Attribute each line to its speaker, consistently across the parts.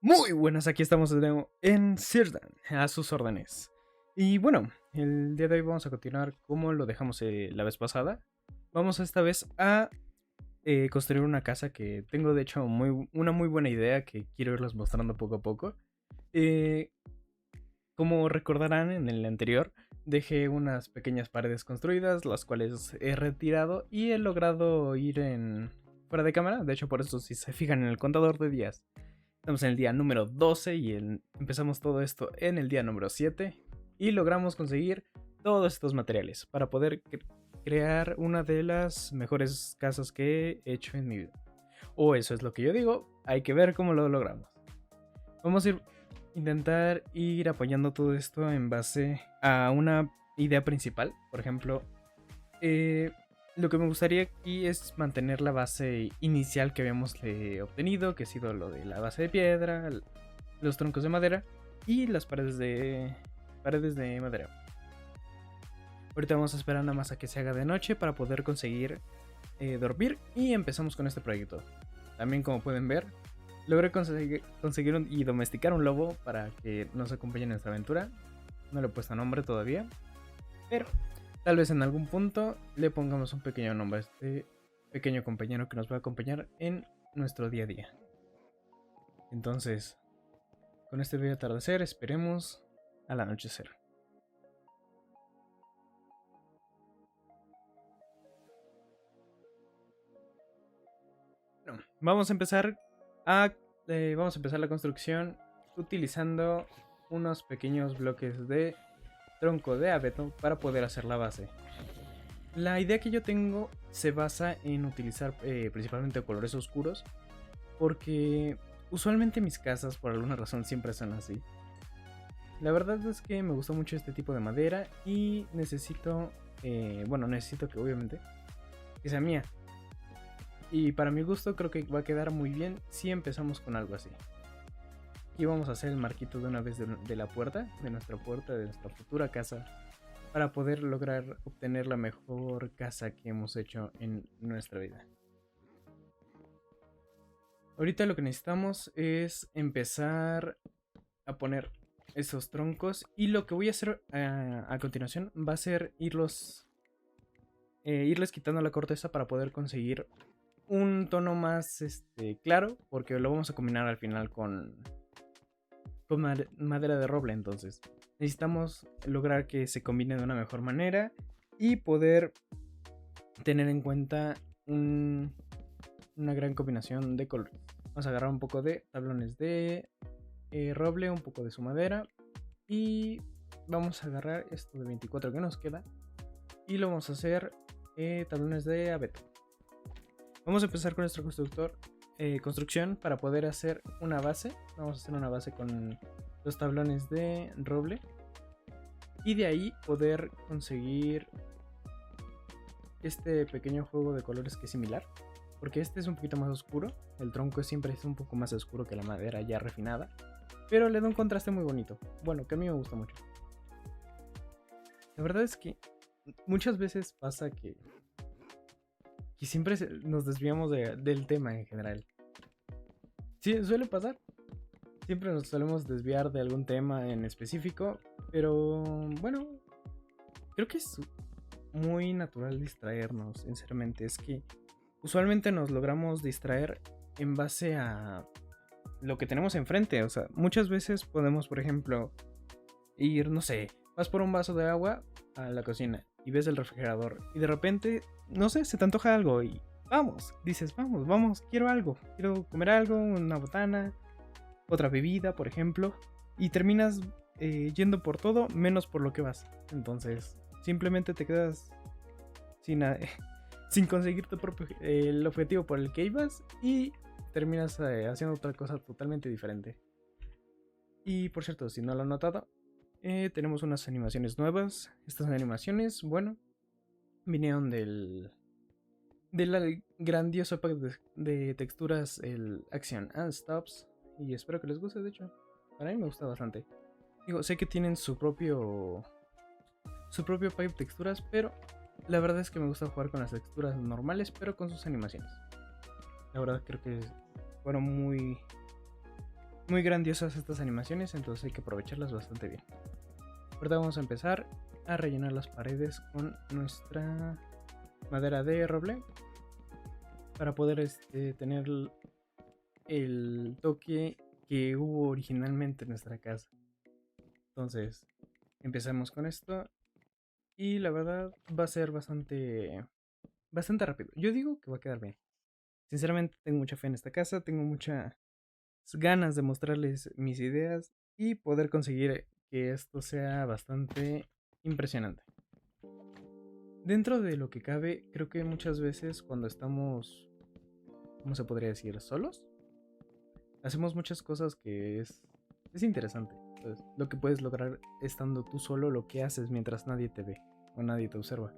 Speaker 1: Muy buenas, aquí estamos de nuevo en Sirdan, a sus órdenes. Y bueno, el día de hoy vamos a continuar como lo dejamos la vez pasada. Vamos esta vez a construir una casa que tengo de hecho una muy buena idea que quiero irles mostrando poco a poco. Eh, Como recordarán en el anterior, dejé unas pequeñas paredes construidas, las cuales he retirado y he logrado ir en fuera de cámara. De hecho, por eso si se fijan en el contador de días, estamos en el día número 12 y empezamos todo esto en el día número 7 y logramos conseguir todos estos materiales para poder crear una de las mejores casas que he hecho en mi vida. O eso es lo que yo digo, hay que ver cómo lo logramos. Vamos a intentar ir apoyando todo esto en base a una idea principal. Por ejemplo, lo que me gustaría aquí es mantener la base inicial que habíamos obtenido, que ha sido lo de la base de piedra, los troncos de madera y las paredes de madera. Ahorita vamos a esperar nada más a que se haga de noche para poder conseguir dormir y empezamos con este proyecto. También, como pueden ver, logré conseguir y domesticar un lobo para que nos acompañe en nuestra aventura. No le he puesto nombre todavía, pero tal vez en algún punto le pongamos un pequeño nombre a este pequeño compañero que nos va a acompañar en nuestro día a día. Entonces, con este bello atardecer, esperemos al anochecer. Bueno, vamos a empezar la construcción utilizando unos pequeños bloques de tronco de abeto para poder hacer la base. La idea que yo tengo se basa en utilizar principalmente colores oscuros, porque usualmente mis casas por alguna razón siempre son así. La verdad es que me gusta mucho este tipo de madera y necesito que obviamente que sea mía. Y para mi gusto creo que va a quedar muy bien si empezamos con algo así. Aquí vamos a hacer el marquito de una vez de la puerta, de nuestra futura casa, para poder lograr obtener la mejor casa que hemos hecho en nuestra vida. Ahorita lo que necesitamos es empezar a poner esos troncos y lo que voy a hacer a continuación va a ser irles quitando la corteza para poder conseguir un tono más claro, porque lo vamos a combinar al final con madera de roble. Entonces necesitamos lograr que se combine de una mejor manera y poder tener en cuenta una gran combinación de colores. Vamos a agarrar un poco de tablones de roble, un poco de su madera y vamos a agarrar esto de 24 que nos queda y lo vamos a hacer tablones de abeto. Vamos a empezar con nuestro construcción para poder hacer una base. Vamos a hacer una base con los tablones de roble y de ahí poder conseguir este pequeño juego de colores que es similar, porque este es un poquito más oscuro. El tronco siempre es un poco más oscuro que la madera ya refinada, pero le da un contraste muy bonito, bueno, que a mí me gusta mucho. La verdad es que muchas veces pasa que siempre nos desviamos del tema en general. Sí, suele pasar. Siempre nos solemos desviar de algún tema en específico, pero bueno, creo que es muy natural distraernos, sinceramente. Es que usualmente nos logramos distraer en base a lo que tenemos enfrente. O sea, muchas veces podemos, por ejemplo, ir, no sé, vas por un vaso de agua a la cocina y ves el refrigerador y de repente, no sé, se te antoja algo y dices, vamos, quiero algo, quiero comer algo, una botana, otra bebida, por ejemplo, y terminas yendo por todo menos por lo que vas. Entonces, simplemente te quedas sin conseguir el objetivo por el que ibas y terminas haciendo otra cosa totalmente diferente. Y por cierto, si no lo han notado, tenemos unas animaciones nuevas. Estas animaciones, bueno, vinieron del grandioso pack de texturas, el Action and Stops. Y espero que les guste, de hecho. Para mí me gusta bastante. Digo, sé que tienen su propio pack de texturas, pero la verdad es que me gusta jugar con las texturas normales, pero con sus animaciones. La verdad creo que fueron muy muy grandiosas estas animaciones, entonces hay que aprovecharlas bastante bien. Ahorita vamos a empezar a rellenar las paredes con nuestra madera de roble para poder tener el toque que hubo originalmente en nuestra casa. Entonces, empezamos con esto y la verdad va a ser bastante rápido. Yo digo que va a quedar bien. Sinceramente tengo mucha fe en esta casa, tengo muchas ganas de mostrarles mis ideas y poder conseguir que esto sea bastante impresionante. Dentro de lo que cabe, creo que muchas veces cuando estamos, ¿cómo se podría decir? ¿Solos? Hacemos muchas cosas que es interesante. Entonces, lo que puedes lograr estando tú solo, lo que haces mientras nadie te ve o nadie te observa.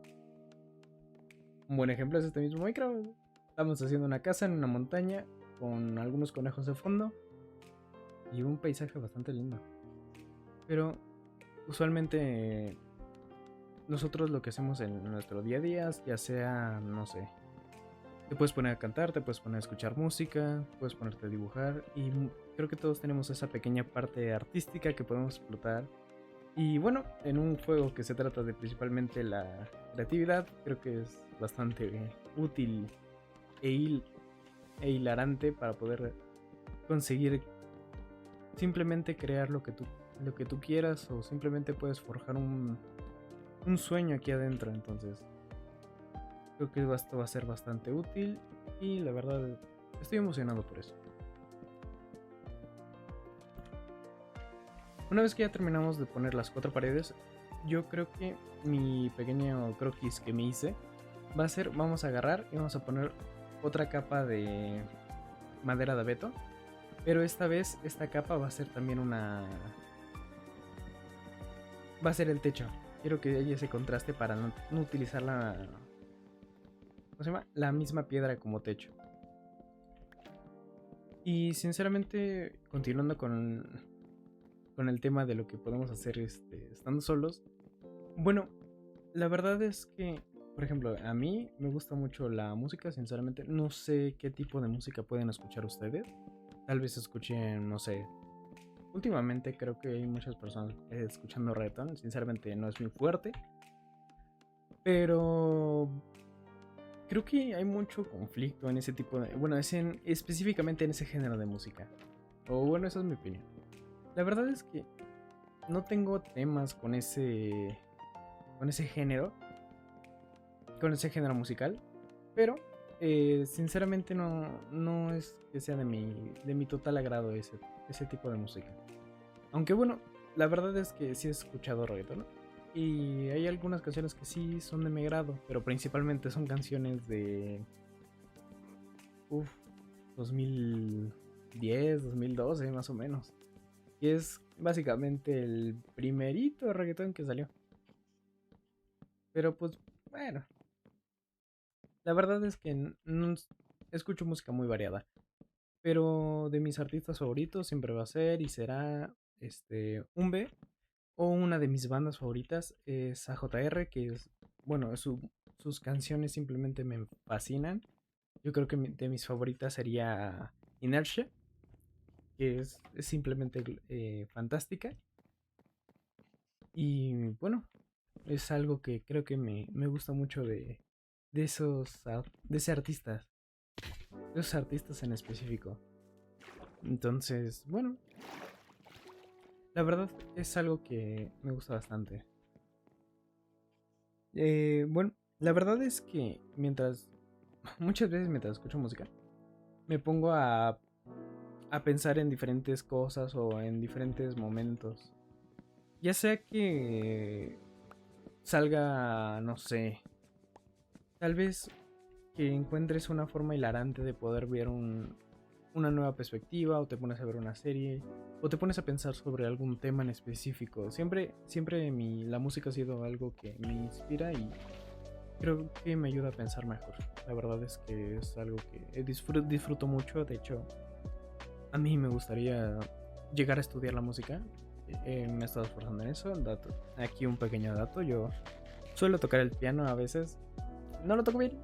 Speaker 1: Un buen ejemplo es este mismo Minecraft. Estamos haciendo una casa en una montaña con algunos conejos de fondo y un paisaje bastante lindo. Pero usualmente nosotros lo que hacemos en nuestro día a día, ya sea, no sé, te puedes poner a cantar, te puedes poner a escuchar música, puedes ponerte a dibujar y creo que todos tenemos esa pequeña parte artística que podemos explotar. Y bueno, en un juego que se trata de principalmente la creatividad, creo que es bastante útil e hilarante para poder conseguir simplemente crear lo que tú quieras, o simplemente puedes forjar un sueño aquí adentro. Entonces creo que esto va a ser bastante útil y la verdad estoy emocionado por eso. Una vez que ya terminamos de poner las 4 paredes, yo creo que mi pequeño croquis que me hice va a ser, vamos a agarrar y vamos a poner otra capa de madera de abeto, pero esta vez esta capa va a ser también va a ser el techo. Quiero que haya ese contraste para no utilizar la misma piedra como techo. Y sinceramente, continuando con el tema de lo que podemos hacer estando solos, bueno, la verdad es que, por ejemplo, a mí me gusta mucho la música. Sinceramente no sé qué tipo de música pueden escuchar ustedes. Tal vez escuchen, no sé, últimamente creo que hay muchas personas escuchando reggaetón. Sinceramente no es muy fuerte, pero creo que hay mucho conflicto en ese tipo de... Bueno, específicamente en ese género de música. O bueno, esa es mi opinión. La verdad es que no tengo temas con ese género. Con ese género musical. Pero sinceramente no es que sea de mi total agrado ese tipo de música. Aunque bueno, la verdad es que sí he escuchado reggaetón, ¿no? Y hay algunas canciones que sí son de mi agrado, pero principalmente son canciones de 2010, 2012 más o menos. Y es básicamente el primerito reggaetón que salió. Pero pues bueno, la verdad es que no escucho música muy variada. Pero de mis artistas favoritos siempre va a ser y será Umbe. O una de mis bandas favoritas es AJR, que es, bueno, sus canciones simplemente me fascinan. Yo creo que de mis favoritas sería Inertia, que es simplemente fantástica. Y bueno, es algo que creo que me gusta mucho de ese artista, de esos artistas en específico. Entonces, bueno, la verdad es algo que me gusta bastante. Bueno, la verdad es que muchas veces mientras escucho música, me pongo a pensar en diferentes cosas o en diferentes momentos. Ya sea que salga, no sé, tal vez que encuentres una forma hilarante de poder ver una nueva perspectiva, o te pones a ver una serie, o te pones a pensar sobre algún tema en específico. Siempre la música ha sido algo que me inspira y creo que me ayuda a pensar mejor. La verdad es que es algo que disfruto mucho. De hecho, a mí me gustaría llegar a estudiar la música. Me he estado esforzando en eso. Aquí un pequeño dato: yo suelo tocar el piano a veces. No lo toco bien,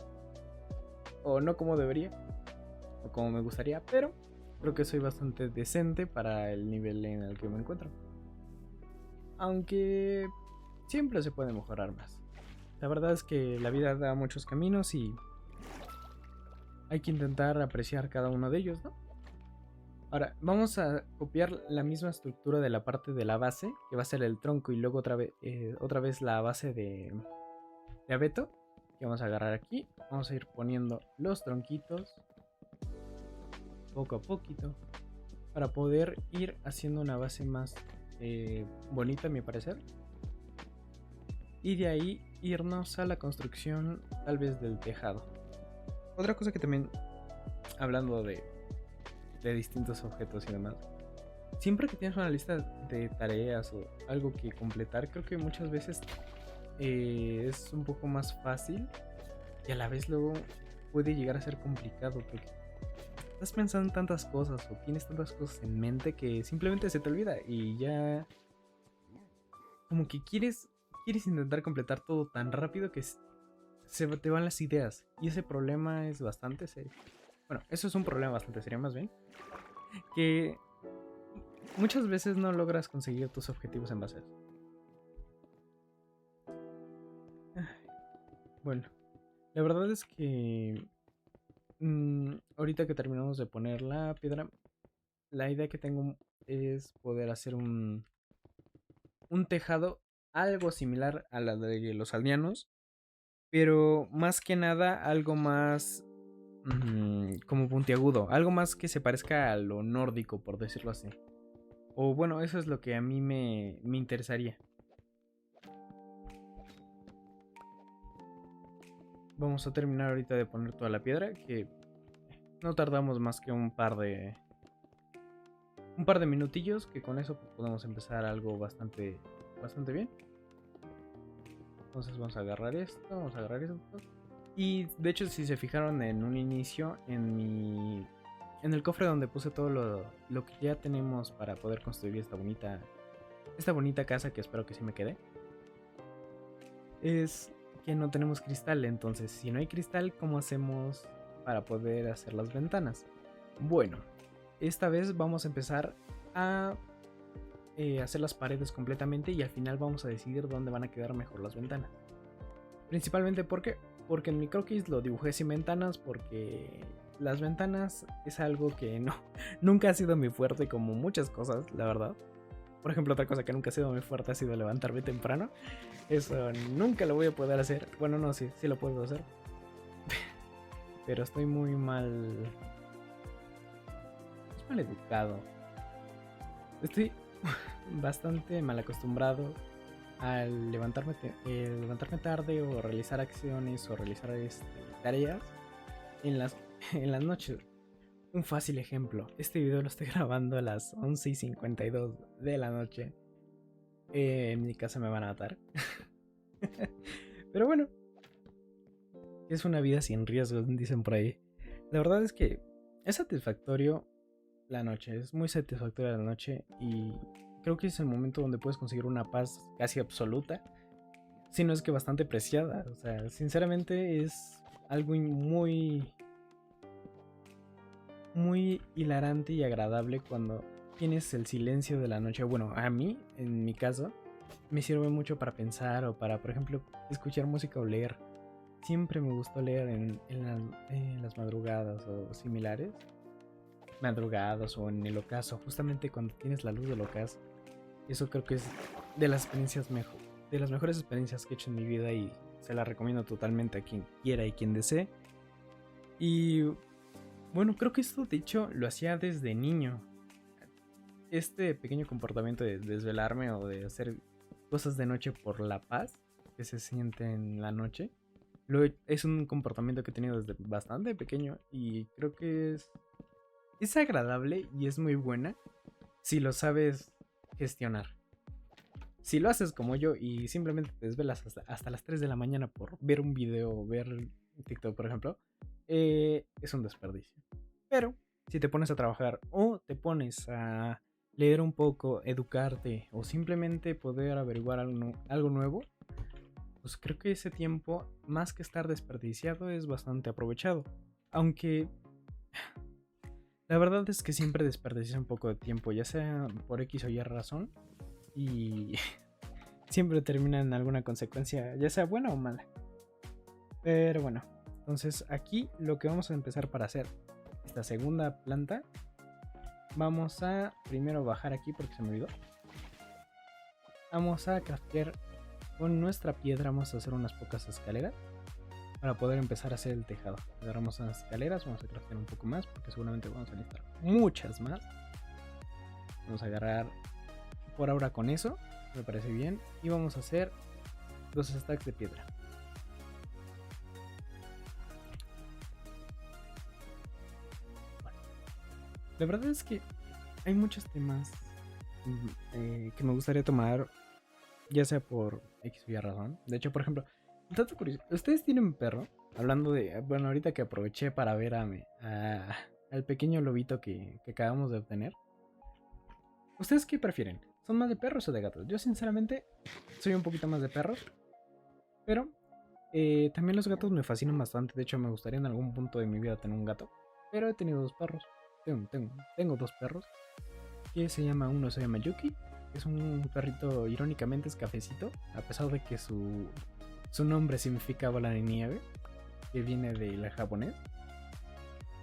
Speaker 1: o no como debería, o como me gustaría, pero creo que soy bastante decente para el nivel en el que me encuentro. Aunque siempre se puede mejorar más. La verdad es que la vida da muchos caminos y hay que intentar apreciar cada uno de ellos, ¿no? Ahora, vamos a copiar la misma estructura de la parte de la base, que va a ser el tronco, y luego otra vez la base de abeto, que vamos a agarrar aquí. Vamos a ir poniendo los tronquitos poco a poquito para poder ir haciendo una base más bonita, a mi parecer. Y de ahí irnos a la construcción tal vez del tejado. Otra cosa que también, hablando de distintos objetos y demás, siempre que tienes una lista de tareas o algo que completar, creo que muchas veces es un poco más fácil y a la vez luego puede llegar a ser complicado porque estás pensando en tantas cosas o tienes tantas cosas en mente que simplemente se te olvida y ya como que quieres intentar completar todo tan rápido que se te van las ideas, y ese problema es bastante serio. Bueno, eso es un problema bastante serio más bien, que muchas veces no logras conseguir tus objetivos en base a eso. Bueno, la verdad es que ahorita que terminamos de poner la piedra, la idea que tengo es poder hacer un tejado algo similar a la de los aldeanos, pero más que nada algo más como puntiagudo, algo más que se parezca a lo nórdico, por decirlo así. O bueno, eso es lo que a mí me interesaría. Vamos a terminar ahorita de poner toda la piedra, que no tardamos más que un par de minutillos, que con eso podemos empezar algo bastante bien. Entonces vamos a agarrar esto, y de hecho, si se fijaron en un inicio, en el cofre donde puse todo lo que ya tenemos para poder construir esta bonita casa, que espero que sí me quede, es que no tenemos cristal. Entonces, si no hay cristal, ¿cómo hacemos para poder hacer las ventanas? Bueno, esta vez vamos a empezar a hacer las paredes completamente y al final vamos a decidir dónde van a quedar mejor las ventanas. Principalmente porque en mi croquis lo dibujé sin ventanas, porque las ventanas es algo que nunca ha sido mi fuerte, como muchas cosas, la verdad. Por ejemplo, otra cosa que nunca ha sido mi fuerte ha sido levantarme temprano. Eso nunca lo voy a poder hacer. Bueno, no, sí lo puedo hacer. Pero estoy muy mal. Es mal educado. Estoy bastante mal acostumbrado al levantarme tarde o realizar acciones o realizar tareas en las noches. Un fácil ejemplo, este video lo estoy grabando a las 11:52 de la noche. En mi casa me van a matar. Pero bueno, es una vida sin riesgos, dicen por ahí. La verdad es que es satisfactorio la noche, es muy satisfactoria la noche, y creo que es el momento donde puedes conseguir una paz casi absoluta, si no es que bastante preciada. O sea, sinceramente es algo muy hilarante y agradable cuando tienes el silencio de la noche. Bueno, a mí, en mi caso, me sirve mucho para pensar o para, por ejemplo, escuchar música o leer. Siempre me gustó leer en las madrugadas o similares. Madrugadas o en el ocaso, justamente cuando tienes la luz del ocaso. Eso creo que es de las mejores experiencias que he hecho en mi vida, y se la recomiendo totalmente a quien quiera y quien desee. Y bueno, creo que esto de hecho lo hacía desde niño. Este pequeño comportamiento de desvelarme o de hacer cosas de noche por la paz que se siente en la noche, es un comportamiento que he tenido desde bastante pequeño, y creo que es agradable y es muy buena si lo sabes gestionar. Si lo haces como yo y simplemente te desvelas hasta las 3 de la mañana por ver un video o ver TikTok, por ejemplo, es un desperdicio. Pero si te pones a trabajar o te pones a leer un poco, educarte o simplemente poder averiguar algo nuevo, pues creo que ese tiempo, más que estar desperdiciado, es bastante aprovechado. Aunque La verdad es que siempre desperdicié un poco de tiempo, ya sea por X o Y razón, y siempre termina en alguna consecuencia, ya sea buena o mala. Pero bueno, entonces aquí lo que vamos a empezar para hacer esta segunda planta, vamos a primero bajar aquí porque se me olvidó. Vamos a craftear con nuestra piedra, vamos a hacer unas pocas escaleras para poder empezar a hacer el tejado. Agarramos unas escaleras, vamos a craftear un poco más porque seguramente vamos a necesitar muchas más. Vamos a agarrar por ahora con eso, me parece bien, y vamos a hacer 2 stacks de piedra. Bueno, la verdad es que hay muchos temas que me gustaría tomar, ya sea por X o Y razón. De hecho, por ejemplo, un dato curioso, ¿ustedes tienen perro? Hablando de, bueno, ahorita que aproveché para ver al pequeño lobito que acabamos de obtener. ¿Ustedes qué prefieren? ¿Son más de perros o de gatos? Yo sinceramente soy un poquito más de perros, pero también los gatos me fascinan bastante. De hecho, me gustaría en algún punto de mi vida tener un gato, pero he tenido 2 perros. Tengo 2 perros, uno se llama Yuki, que es un perrito, irónicamente es cafecito, a pesar de que su nombre significa bola de nieve, que viene del japonés.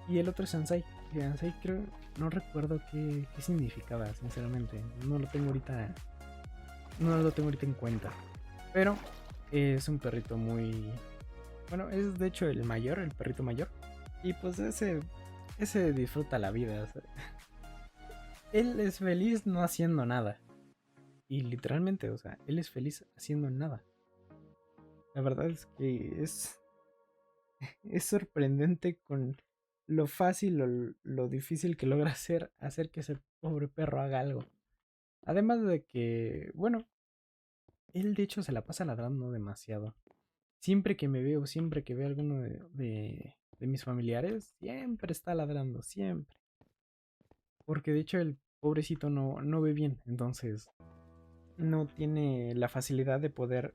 Speaker 1: Y el otro es Sansai. Sansai creo, no recuerdo qué significaba, sinceramente. No lo tengo ahorita en cuenta. Pero es un perrito muy... Bueno, es de hecho el perrito mayor. Y pues ese disfruta la vida. O sea, él es feliz no haciendo nada. Y literalmente, o sea, él es feliz haciendo nada. La verdad es que es sorprendente con lo fácil o lo difícil que logra hacer que ese pobre perro haga algo. Además de que, bueno, él de hecho se la pasa ladrando demasiado. Siempre que me veo, siempre que veo a alguno de mis familiares, siempre está ladrando, siempre. Porque de hecho el pobrecito no ve bien, entonces no tiene la facilidad de poder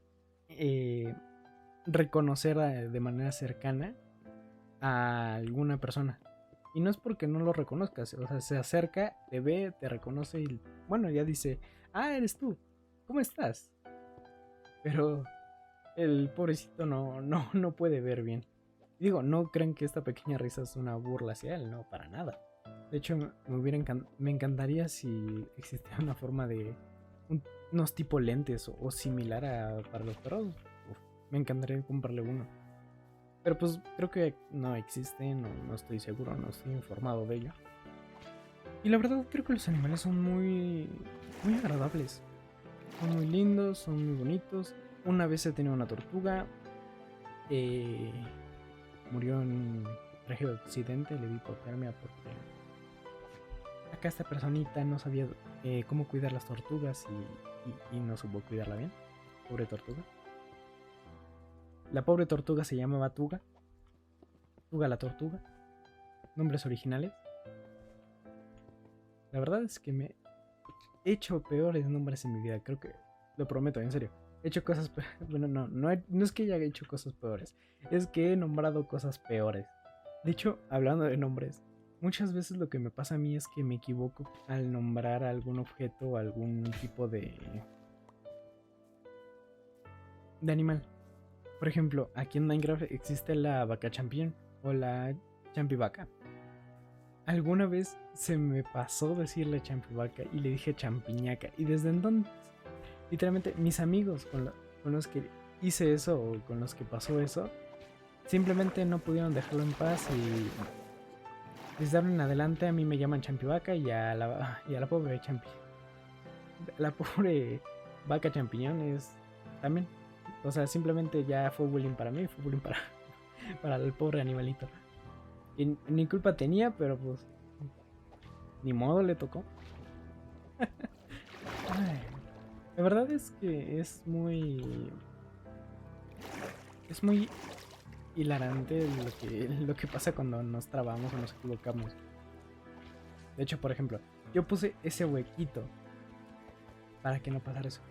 Speaker 1: eh, reconocer de manera cercana a alguna persona. Y no es porque no lo reconozcas, o sea, se acerca, te ve, te reconoce y bueno, ya dice, ah, eres tú, ¿cómo estás? Pero el pobrecito no puede ver bien. Digo, no crean que esta pequeña risa es una burla hacia él, no, para nada. De hecho, me encantaría si existiera una forma de unos tipo lentes o similar para los perros. Uf, me encantaría comprarle uno. Pero pues creo que no existe, no estoy seguro, no estoy informado de ello. Y la verdad creo que los animales son muy agradables. Son muy lindos, son muy bonitos. Una vez he tenido una tortuga. Eh, Murió en un trágico accidente, le di hipotermia porque acá esta personita no sabía cómo cuidar las tortugas y no supo cuidarla bien. Pobre tortuga. La pobre tortuga se llamaba Tuga. Tuga la tortuga. Nombres originales. La verdad es que me he hecho peores nombres en mi vida. Creo que lo prometo, en serio. He hecho cosas bueno, no es que haya hecho cosas peores. Es que he nombrado cosas peores. De hecho, hablando de nombres, muchas veces lo que me pasa a mí es que me equivoco al nombrar algún objeto o algún tipo de animal. Por ejemplo, aquí en Minecraft existe la vaca champion o la champivaca. Alguna vez se me pasó decirle champivaca y le dije champiñaca. Y desde entonces, literalmente, mis amigos con los que hice eso o con los que pasó eso, simplemente no pudieron dejarlo en paz y desde ahora en adelante a mí me llaman champivaca y a la pobre la pobre vaca champiñón es también. O sea, simplemente ya fue bullying para mí, fue bullying para el pobre animalito. Y ni culpa tenía, pero pues ni modo le tocó. Ay, la verdad es que es muy hilarante lo que pasa cuando nos trabamos o nos equivocamos. De hecho, por ejemplo, yo puse ese huequito para que no pasara eso.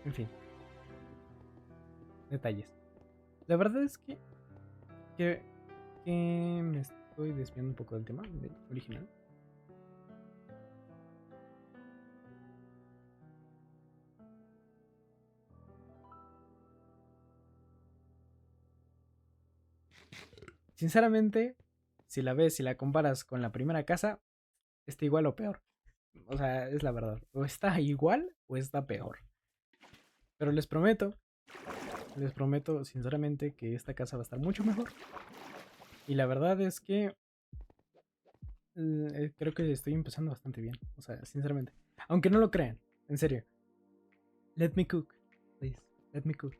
Speaker 1: En fin, detalles. La verdad es que, que estoy desviando un poco del tema original. Sinceramente, si la comparas con la primera casa, está igual o peor. O sea, es la verdad. O está igual o está peor. Pero les prometo sinceramente que esta casa va a estar mucho mejor. Y la verdad es que creo que estoy empezando bastante bien. O sea, sinceramente. Aunque no lo crean, en serio. Let me cook, please. Let me cook.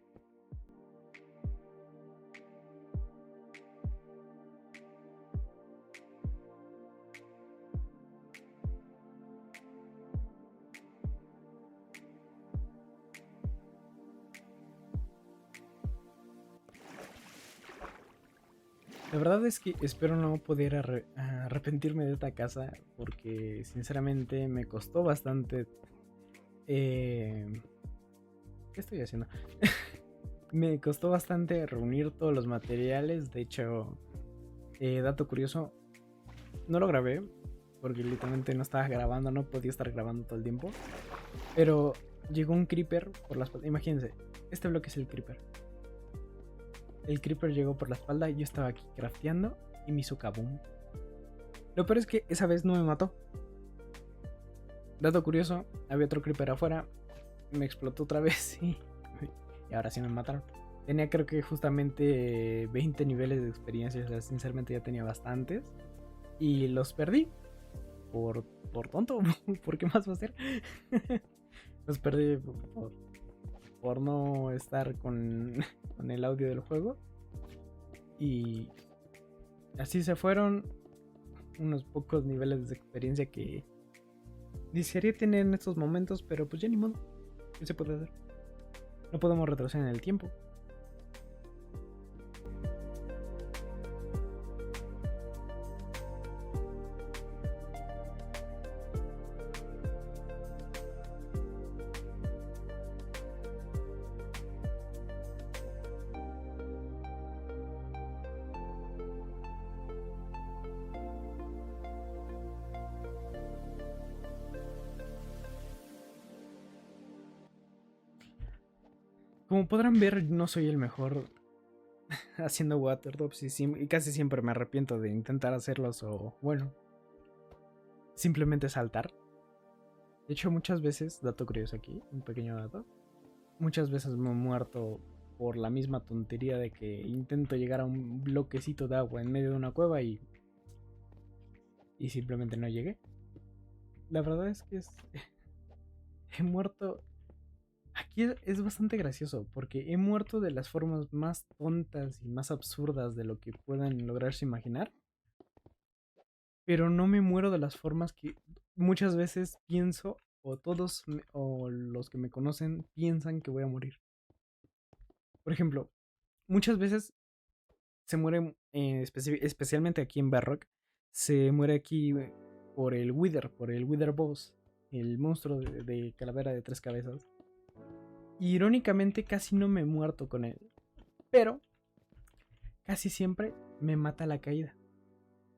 Speaker 1: La verdad es que espero no poder arrepentirme de esta casa porque sinceramente me costó bastante. ¿Qué estoy haciendo? Me costó bastante reunir todos los materiales. De hecho, dato curioso, no lo grabé porque literalmente no estaba grabando, no podía estar grabando todo el tiempo. Pero llegó un creeper por las... Imagínense, este bloque es el creeper. El creeper llegó por la espalda y yo estaba aquí crafteando y me hizo kaboom. Lo peor es que esa vez no me mató. Dato curioso, había otro creeper afuera, me explotó otra vez y ahora sí me mataron. Tenía creo que justamente 20 niveles de experiencia, o sea, sinceramente ya tenía bastantes. Y los perdí por tonto, ¿por qué más va a ser? Los perdí por no estar con el audio del juego. Y así se fueron unos pocos niveles de experiencia que desearía tener en estos momentos, pero pues ya ni modo. ¿Qué se puede hacer? No podemos retroceder en el tiempo. Como podrán ver, no soy el mejor haciendo waterdrops y casi siempre me arrepiento de intentar hacerlos o, bueno, simplemente saltar. De hecho, muchas veces, dato curioso aquí, un pequeño dato, muchas veces me he muerto por la misma tontería de que intento llegar a un bloquecito de agua en medio de una cueva y simplemente no llegué. La verdad es que he muerto. Aquí es bastante gracioso porque he muerto de las formas más tontas y más absurdas de lo que puedan lograrse imaginar. Pero no me muero de las formas que muchas veces pienso o o los que me conocen piensan que voy a morir. Por ejemplo, muchas veces se muere, especialmente aquí en Barrock, se muere aquí por el Wither Boss, el monstruo de calavera de 3 cabezas. Irónicamente casi no me he muerto con él, pero casi siempre me mata la caída.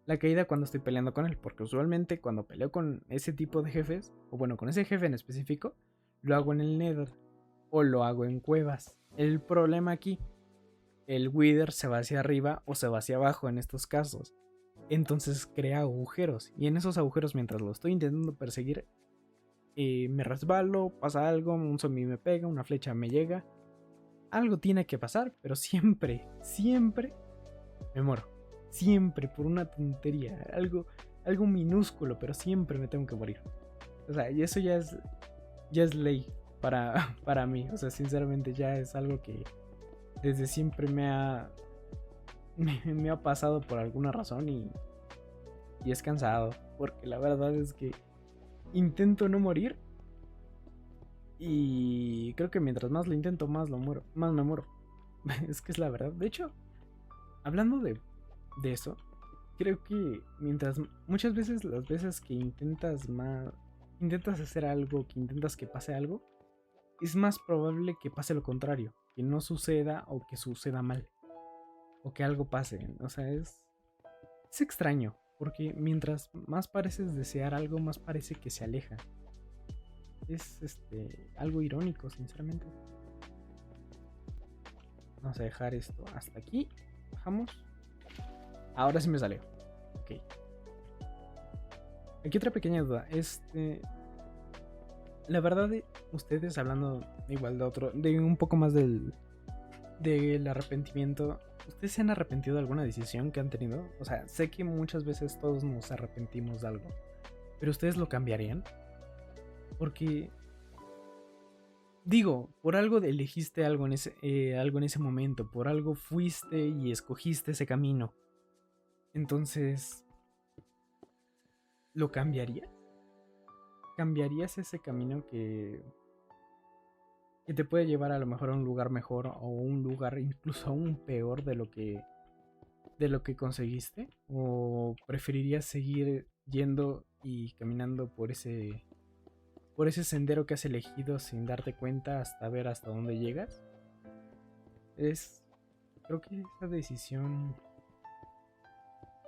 Speaker 1: La caída cuando estoy peleando con él, porque usualmente cuando peleo con ese tipo de jefes, o bueno, con ese jefe en específico, lo hago en el Nether o lo hago en cuevas. El problema aquí, el Wither se va hacia arriba o se va hacia abajo en estos casos. Entonces crea agujeros y en esos agujeros mientras lo estoy intentando perseguir me resbalo, pasa algo, un zombie me pega, una flecha me llega. Algo tiene que pasar, pero siempre, siempre me muero. Siempre por una tontería, algo minúsculo, pero siempre me tengo que morir. O sea, y eso ya es ley para mí. O sea, sinceramente ya es algo que desde siempre me ha pasado por alguna razón y es cansado. Porque la verdad es que intento no morir y creo que mientras más lo intento, más me muero. Es que es la verdad. De hecho, hablando de eso, creo que muchas veces las veces que intentas hacer algo, que intentas que pase algo, es más probable que pase lo contrario, que no suceda o que suceda mal, o que algo pase. O sea, Es extraño, porque mientras más pareces desear algo, más parece que se aleja. Es algo irónico, sinceramente. Vamos a dejar esto hasta aquí. Bajamos. Ahora sí me salió. Ok. Aquí otra pequeña duda. La verdad, ustedes hablando igual de un poco más del arrepentimiento. ¿Ustedes se han arrepentido de alguna decisión que han tenido? O sea, sé que muchas veces todos nos arrepentimos de algo, pero ¿ustedes lo cambiarían? Porque digo, por algo elegiste algo algo en ese momento, por algo fuiste y escogiste ese camino. Entonces, ¿lo cambiarías? ¿Cambiarías ese camino que te puede llevar a lo mejor a un lugar mejor o un lugar incluso aún peor de lo que conseguiste? ¿O preferirías seguir yendo y caminando por ese sendero que has elegido sin darte cuenta hasta ver hasta dónde llegas? Creo que esa decisión,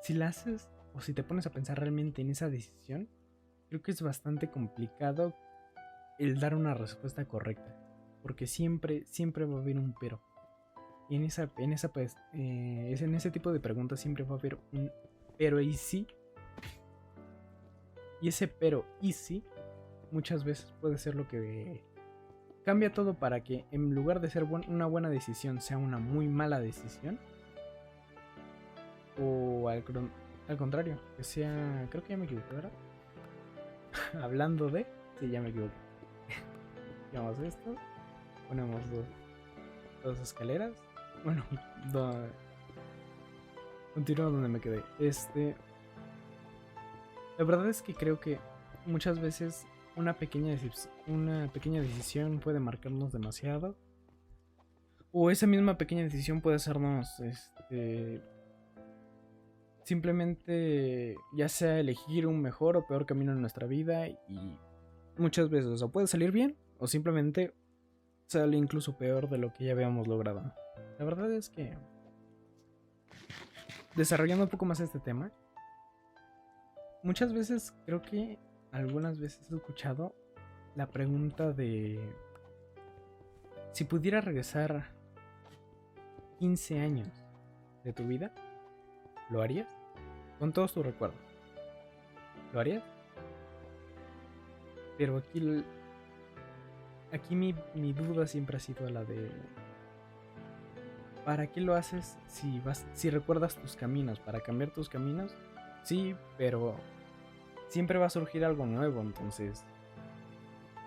Speaker 1: si la haces o si te pones a pensar realmente en esa decisión, creo que es bastante complicado el dar una respuesta correcta, porque siempre va a haber un pero. Y en ese tipo de preguntas siempre va a haber un pero y sí. Y ese pero y sí muchas veces puede ser lo que cambia todo para que en lugar de ser una buena decisión sea una muy mala decisión. O al contrario, que sea... Creo que ya me equivoqué, ¿verdad? Hablando de... Sí, ya me equivoqué. Digamos esto. Ponemos dos escaleras. Bueno, continúo donde me quedé. La verdad es que creo que muchas veces una pequeña decisión puede marcarnos demasiado. O esa misma pequeña decisión puede hacernos simplemente ya sea elegir un mejor o peor camino en nuestra vida. Y muchas veces o puede salir bien o simplemente sale incluso peor de lo que ya habíamos logrado. La verdad es que desarrollando un poco más este tema, muchas veces creo que algunas veces he escuchado la pregunta de si pudiera regresar 15 años de tu vida, ¿lo harías? Con todos tus recuerdos. ¿Lo harías? Pero aquí mi duda siempre ha sido la de ¿para qué lo haces si recuerdas tus caminos? ¿Para cambiar tus caminos? Sí, pero siempre va a surgir algo nuevo, entonces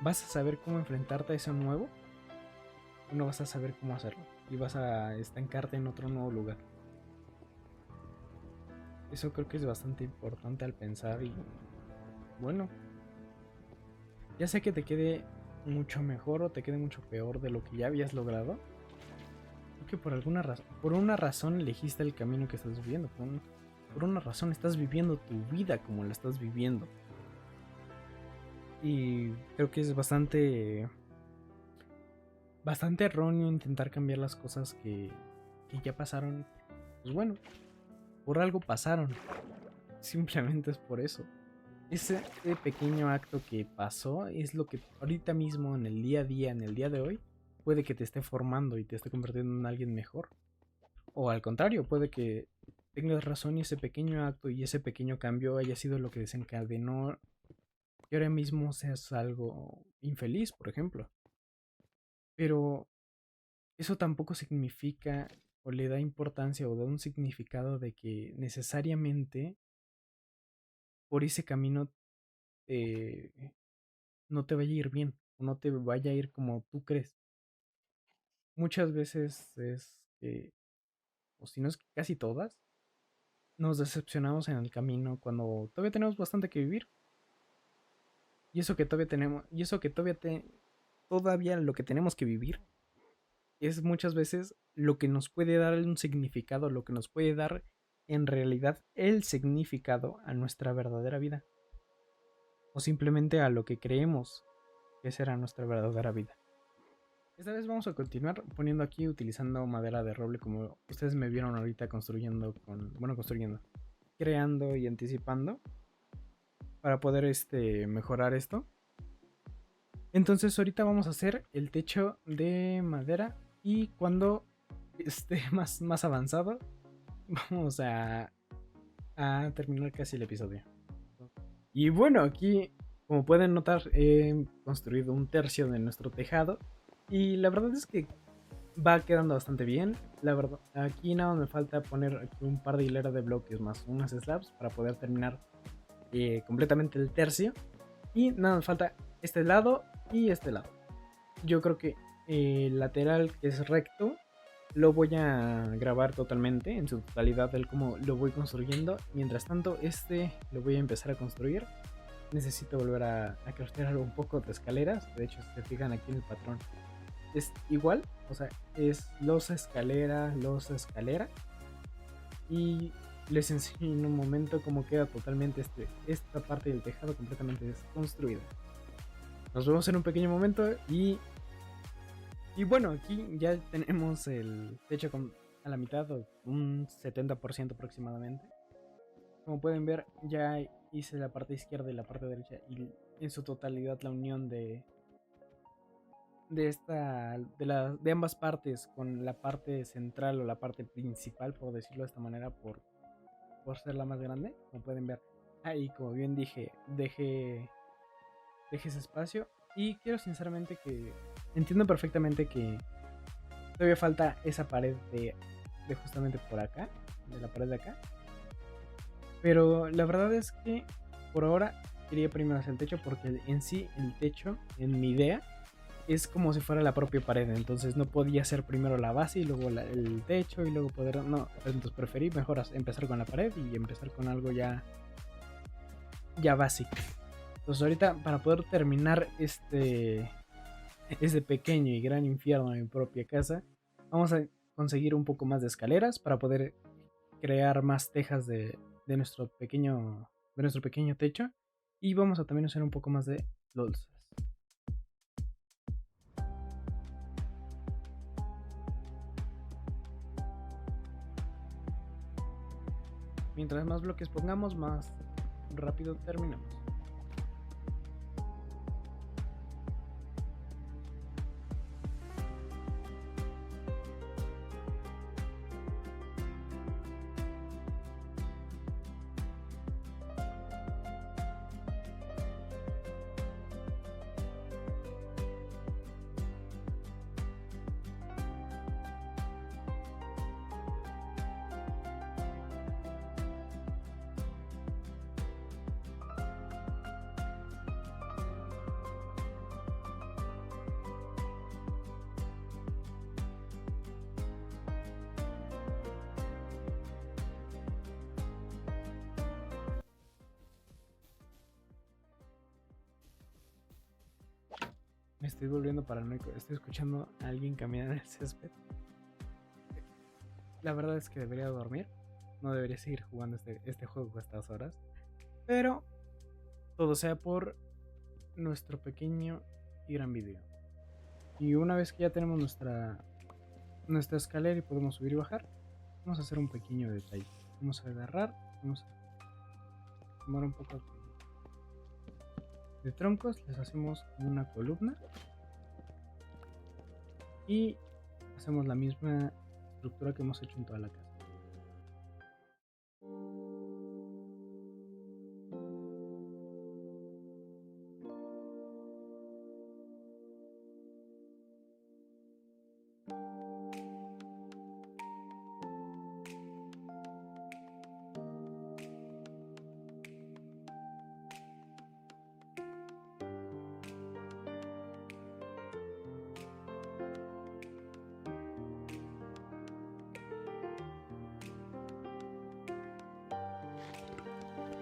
Speaker 1: ¿vas a saber cómo enfrentarte a eso nuevo? ¿O no vas a saber cómo hacerlo? Y vas a estancarte en otro nuevo lugar. Eso creo que es bastante importante al pensar y bueno, ya sea que te quede mucho mejor o te quede mucho peor de lo que ya habías logrado. Creo que por una razón elegiste el camino que estás viviendo. Por una razón estás viviendo tu vida como la estás viviendo. Y creo que es bastante erróneo intentar cambiar las cosas que ya pasaron. Pues bueno, por algo pasaron. Simplemente es por eso. Ese pequeño acto que pasó es lo que ahorita mismo en el día a día, en el día de hoy, puede que te esté formando y te esté convirtiendo en alguien mejor. O al contrario, puede que tengas razón y ese pequeño acto y ese pequeño cambio haya sido lo que desencadenó que ahora mismo seas algo infeliz, por ejemplo. Pero eso tampoco significa o le da importancia o da un significado de que necesariamente por ese camino eh, no te vaya a ir bien o no te vaya a ir como tú crees. Muchas veces o si no es que casi todas, nos decepcionamos en el camino cuando todavía tenemos bastante que vivir. Y eso que todavía tenemos, y eso que todavía lo que tenemos que vivir es muchas veces lo que nos puede dar un significado, lo que nos puede dar en realidad el significado a nuestra verdadera vida. O simplemente a lo que creemos que será nuestra verdadera vida. Esta vez vamos a continuar poniendo aquí, utilizando madera de roble como ustedes me vieron ahorita construyendo. creando y anticipando para poder mejorar esto. Entonces ahorita vamos a hacer el techo de madera y cuando esté más avanzado vamos a terminar casi el episodio. Y bueno, aquí como pueden notar he construido un tercio de nuestro tejado y la verdad es que va quedando bastante bien. La verdad, aquí nada me falta poner aquí un par de hileras de bloques más unas slabs para poder terminar completamente el tercio. Y nada me falta este lado y este lado. Yo creo que el lateral que es recto lo voy a grabar totalmente en su totalidad del cómo lo voy construyendo. Mientras tanto, lo voy a empezar a construir. Necesito volver a craftear un poco de escaleras. De hecho, si se fijan aquí en el patrón, es igual. O sea, es losa, escalera, losa, escalera. Y les enseño en un momento cómo queda totalmente esta parte del tejado completamente desconstruida. Nos vemos en un pequeño momento y bueno, aquí ya tenemos el techo a la mitad, o un 70% aproximadamente. Como pueden ver, ya hice la parte izquierda y la parte derecha y en su totalidad la unión de ambas partes con la parte central o la parte principal, por decirlo de esta manera, por ser la más grande. Como pueden ver, ahí como bien dije, dejé ese espacio y quiero sinceramente que entiendo perfectamente que todavía falta esa pared de justamente por acá, de la pared de acá. Pero la verdad es que por ahora quería primero hacer el techo porque en sí el techo, en mi idea, es como si fuera la propia pared. Entonces no podía hacer primero la base y luego el techo y luego poder... No, entonces preferí mejor empezar con la pared y empezar con algo ya básico. Entonces ahorita para poder terminar este pequeño y gran infierno en mi propia casa, vamos a conseguir un poco más de escaleras para poder crear más tejas de nuestro pequeño techo y vamos a también hacer un poco más de losas. Mientras más bloques pongamos, más rápido terminamos. Me estoy volviendo paranoico. Estoy escuchando a alguien caminar en el césped. La verdad es que debería dormir. No debería seguir jugando este juego a estas horas. Pero todo sea por nuestro pequeño y gran video. Y una vez que ya tenemos nuestra escalera y podemos subir y bajar, vamos a hacer un pequeño detalle. Vamos a agarrar, vamos a tomar un poco de troncos, les hacemos una columna y hacemos la misma estructura que hemos hecho en toda la casa.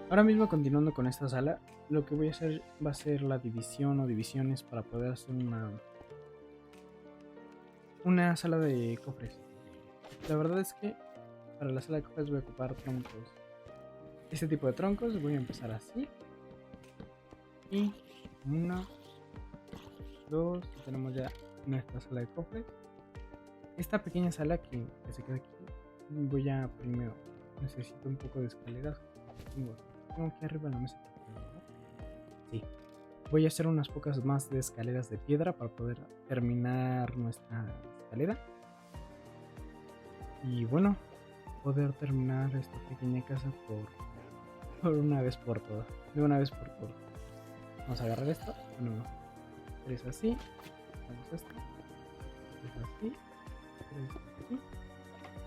Speaker 1: Ahora mismo, continuando con esta sala, lo que voy a hacer va a ser la división o divisiones para poder hacer una sala de cofres. La verdad es que para la sala de cofres voy a ocupar troncos. Este tipo de troncos voy a empezar así. Y 1, 2, tenemos ya nuestra sala de cofres. Esta pequeña sala que se queda aquí, voy a primero
Speaker 2: necesito un poco de escaleras. Tengo aquí arriba en la mesa. Sí. Voy a hacer unas pocas más de escaleras de piedra para poder terminar nuestra escalera. Y bueno, poder terminar esta pequeña casa por una vez por todas. De una vez por todas. Vamos a agarrar esto. Bueno, es así. Hacemos esto. Es así. Es así.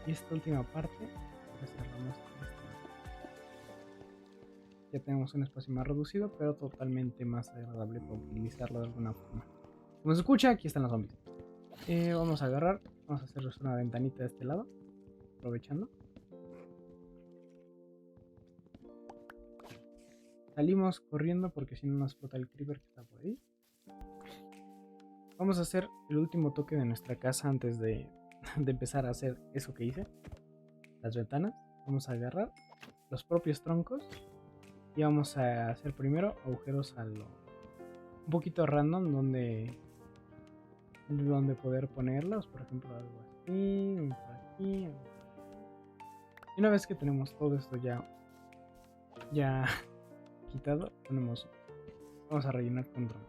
Speaker 2: Y esta última parte la cerramos. Ya tenemos un espacio más reducido, pero totalmente más agradable para utilizarlo de alguna forma. Como se escucha, aquí están los zombies. Vamos a agarrar, vamos a hacerles una ventanita de este lado, aprovechando. Salimos corriendo porque si no nos explota el creeper que está por ahí. Vamos a hacer el último toque de nuestra casa antes de empezar a hacer eso que hice. Las ventanas. Vamos a agarrar los propios troncos y vamos a hacer primero agujeros a lo un poquito random donde poder ponerlos, por ejemplo algo así, por aquí. Y una vez que tenemos todo esto ya quitado, vamos a rellenar con tronco.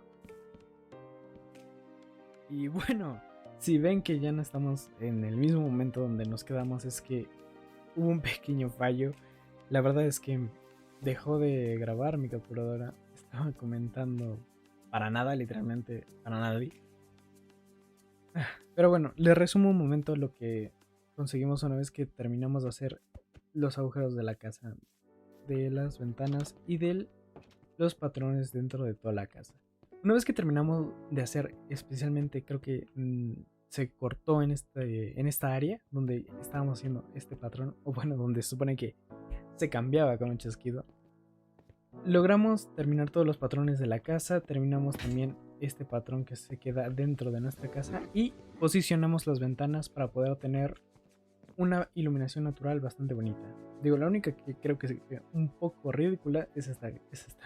Speaker 2: Y bueno, si ven que ya no estamos en el mismo momento donde nos quedamos, es que hubo un pequeño fallo. La verdad es que dejó de grabar mi capturadora. Estaba comentando para nada, literalmente para nadie. Pero bueno, les resumo un momento lo que conseguimos una vez que terminamos de hacer los agujeros de la casa, de las ventanas y de los patrones dentro de toda la casa. Una vez que terminamos de hacer, especialmente creo que se cortó en esta área donde estábamos haciendo este patrón, o bueno, donde se supone que se cambiaba con un chasquido. Logramos terminar todos los patrones de la casa, terminamos también este patrón que se queda dentro de nuestra casa y posicionamos las ventanas para poder tener una iluminación natural bastante bonita. Digo, la única que creo que es un poco ridícula es esta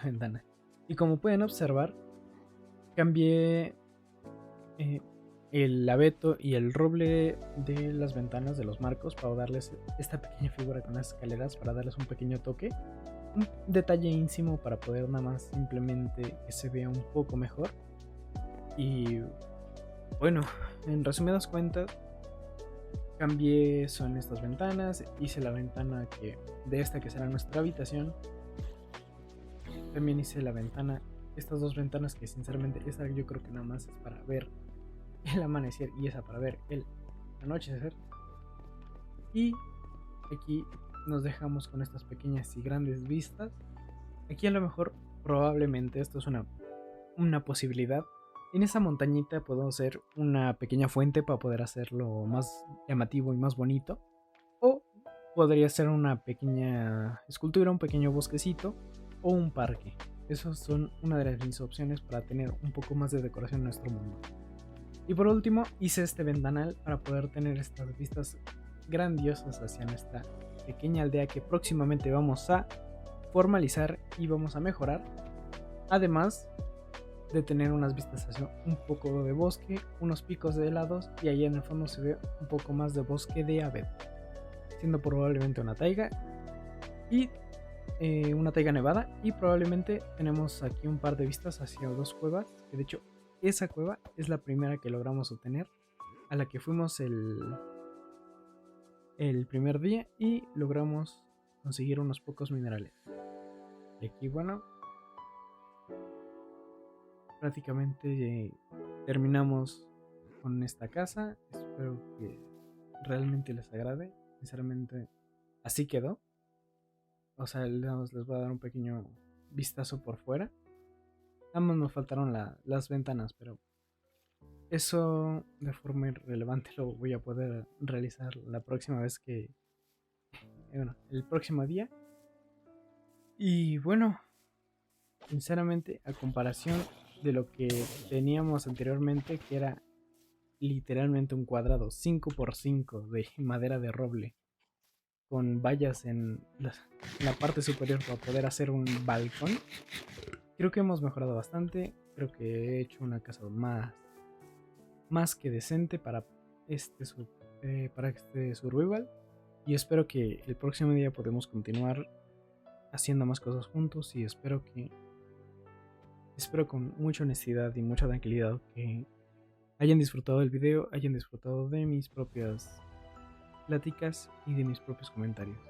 Speaker 2: ventana. Y como pueden observar, cambié el abeto y el roble de las ventanas de los marcos para darles esta pequeña figura con las escaleras, para darles un pequeño toque. Un detalle íntimo para poder nada más simplemente que se vea un poco mejor. Y bueno, en resumidas cuentas, cambié son estas ventanas, hice la ventana de esta que será nuestra habitación. También hice la ventana, estas dos ventanas que sinceramente esta yo creo que nada más es para ver el amanecer y esa para ver el anochecer. Y aquí nos dejamos con estas pequeñas y grandes vistas. Aquí a lo mejor probablemente esto es una posibilidad. En esa montañita podemos hacer una pequeña fuente para poder hacerlo más llamativo y más bonito. O podría ser una pequeña escultura, un pequeño bosquecito o un parque. Esas son una de mis opciones para tener un poco más de decoración en nuestro mundo. Y por último hice este ventanal para poder tener estas vistas grandiosas hacia nuestra pequeña aldea que próximamente vamos a formalizar y vamos a mejorar. Además de tener unas vistas hacia un poco de bosque, unos picos de helados y ahí en el fondo se ve un poco más de bosque de abeto, siendo probablemente una taiga y una taiga nevada, y probablemente tenemos aquí un par de vistas hacia dos cuevas, que de hecho esa cueva es la primera que logramos obtener, a la que fuimos el primer día y logramos conseguir unos pocos minerales. Y aquí bueno, prácticamente terminamos con esta casa. Espero que realmente les agrade. Sinceramente así quedó. O sea, les voy a dar un pequeño vistazo por fuera. Nada más nos faltaron las ventanas, pero eso de forma irrelevante lo voy a poder realizar la próxima vez bueno, el próximo día. Y bueno, sinceramente, a comparación de lo que teníamos anteriormente, que era literalmente un cuadrado 5x5 de madera de roble, con vallas en la parte superior para poder hacer un balcón, creo que hemos mejorado bastante. Creo que he hecho una casa más que decente para este survival. Y espero que el próximo día podamos continuar haciendo más cosas juntos. Y espero con mucha honestidad y mucha tranquilidad que hayan disfrutado del video, hayan disfrutado de mis propias pláticas y de mis propios comentarios.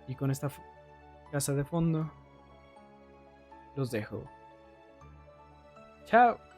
Speaker 2: Y con esta casa de fondo, los dejo. Chao.